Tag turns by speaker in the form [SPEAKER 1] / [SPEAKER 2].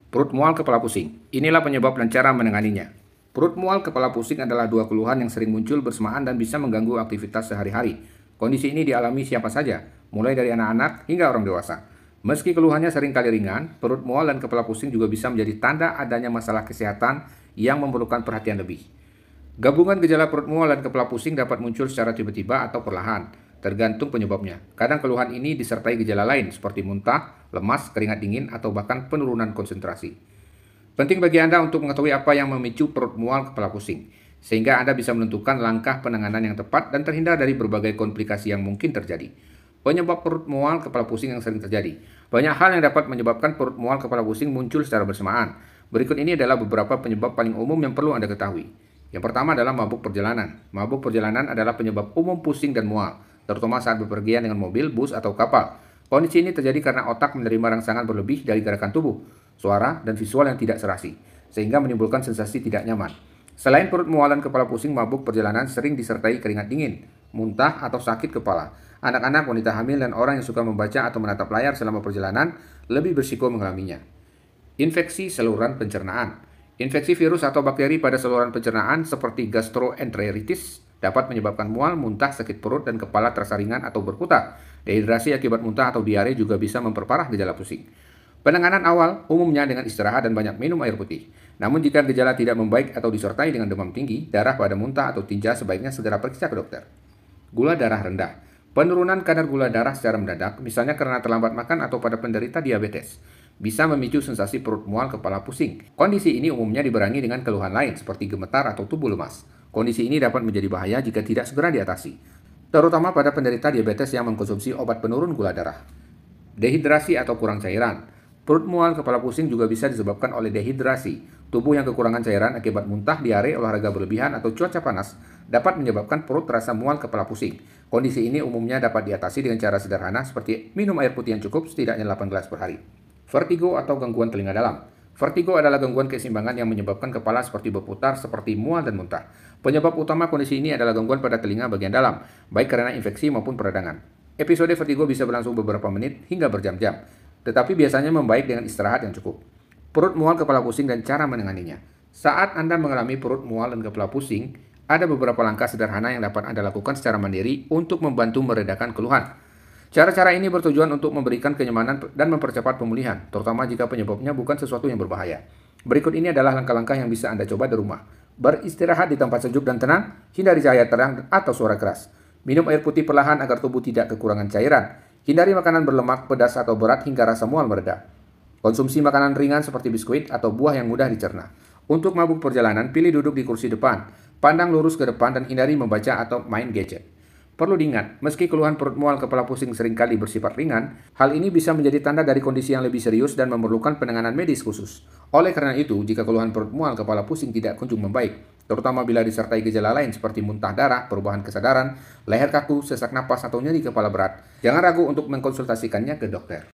[SPEAKER 1] Perut mual, kepala pusing. Inilah penyebab dan cara menanganinya. Perut mual, kepala pusing adalah dua keluhan yang sering muncul bersamaan dan bisa mengganggu aktivitas sehari-hari. Kondisi ini dialami siapa saja, mulai dari anak-anak hingga orang dewasa. Meski keluhannya sering kali ringan, perut mual dan kepala pusing juga bisa menjadi tanda adanya masalah kesehatan yang memerlukan perhatian lebih. Gabungan gejala perut mual dan kepala pusing dapat muncul secara tiba-tiba atau perlahan, tergantung penyebabnya. Kadang keluhan ini disertai gejala lain seperti muntah, lemas, keringat dingin, atau bahkan penurunan konsentrasi. Penting bagi Anda untuk mengetahui apa yang memicu perut mual kepala pusing, sehingga Anda bisa menentukan langkah penanganan yang tepat dan terhindar dari berbagai komplikasi yang mungkin terjadi. Penyebab perut mual kepala pusing yang sering terjadi. Banyak hal yang dapat menyebabkan perut mual kepala pusing muncul secara bersamaan. Berikut ini adalah beberapa penyebab paling umum yang perlu Anda ketahui. Yang pertama adalah mabuk perjalanan. Mabuk perjalanan adalah penyebab umum pusing dan mual, terutama saat bepergian dengan mobil, bus, atau kapal. Kondisi ini terjadi karena otak menerima rangsangan berlebih dari gerakan tubuh, suara, dan visual yang tidak serasi, sehingga menimbulkan sensasi tidak nyaman. Selain perut mual dan kepala pusing, mabuk perjalanan sering disertai keringat dingin, muntah, atau sakit kepala. Anak-anak, wanita hamil, dan orang yang suka membaca atau menatap layar selama perjalanan lebih berisiko mengalaminya. Infeksi saluran pencernaan. Infeksi virus atau bakteri pada saluran pencernaan seperti gastroenteritis dapat menyebabkan mual, muntah, sakit perut, dan kepala terasa ringan atau berkutat. Dehidrasi akibat muntah atau diare juga bisa memperparah gejala pusing. Penanganan awal umumnya dengan istirahat dan banyak minum air putih. Namun jika gejala tidak membaik atau disertai dengan demam tinggi, darah pada muntah atau tinja, sebaiknya segera periksa ke dokter. Gula darah rendah. Penurunan kadar gula darah secara mendadak, misalnya karena terlambat makan atau pada penderita diabetes, bisa memicu sensasi perut mual kepala pusing. Kondisi ini umumnya dibarengi dengan keluhan lain seperti gemetar atau tubuh lemas. Kondisi ini dapat menjadi bahaya jika tidak segera diatasi, terutama pada penderita diabetes yang mengkonsumsi obat penurun gula darah. Dehidrasi atau kurang cairan. Perut mual kepala pusing juga bisa disebabkan oleh dehidrasi. Tubuh yang kekurangan cairan akibat muntah, diare, olahraga berlebihan, atau cuaca panas dapat menyebabkan perut terasa mual kepala pusing. Kondisi ini umumnya dapat diatasi dengan cara sederhana seperti minum air putih yang cukup setidaknya 8 gelas per hari. Vertigo atau gangguan telinga dalam. Vertigo adalah gangguan keseimbangan yang menyebabkan kepala seperti berputar, seperti mual dan muntah. Penyebab utama kondisi ini adalah gangguan pada telinga bagian dalam, baik karena infeksi maupun peradangan. Episode vertigo bisa berlangsung beberapa menit hingga berjam-jam, tetapi biasanya membaik dengan istirahat yang cukup. Perut mual kepala pusing dan cara menanganinya. Saat Anda mengalami perut mual dan kepala pusing, ada beberapa langkah sederhana yang dapat Anda lakukan secara mandiri untuk membantu meredakan keluhan. Cara-cara ini bertujuan untuk memberikan kenyamanan dan mempercepat pemulihan, terutama jika penyebabnya bukan sesuatu yang berbahaya. Berikut ini adalah langkah-langkah yang bisa Anda coba di rumah. Beristirahat di tempat sejuk dan tenang, hindari cahaya terang atau suara keras. Minum air putih perlahan agar tubuh tidak kekurangan cairan. Hindari makanan berlemak, pedas, atau berat hingga rasa mual mereda. Konsumsi makanan ringan seperti biskuit atau buah yang mudah dicerna. Untuk mabuk perjalanan, pilih duduk di kursi depan. Pandang lurus ke depan dan hindari membaca atau main gadget. Perlu diingat, meski keluhan perut mual kepala pusing seringkali bersifat ringan, hal ini bisa menjadi tanda dari kondisi yang lebih serius dan memerlukan penanganan medis khusus. Oleh karena itu, jika keluhan perut mual kepala pusing tidak kunjung membaik, terutama bila disertai gejala lain seperti muntah darah, perubahan kesadaran, leher kaku, sesak napas, atau nyeri kepala berat, jangan ragu untuk mengkonsultasikannya ke dokter.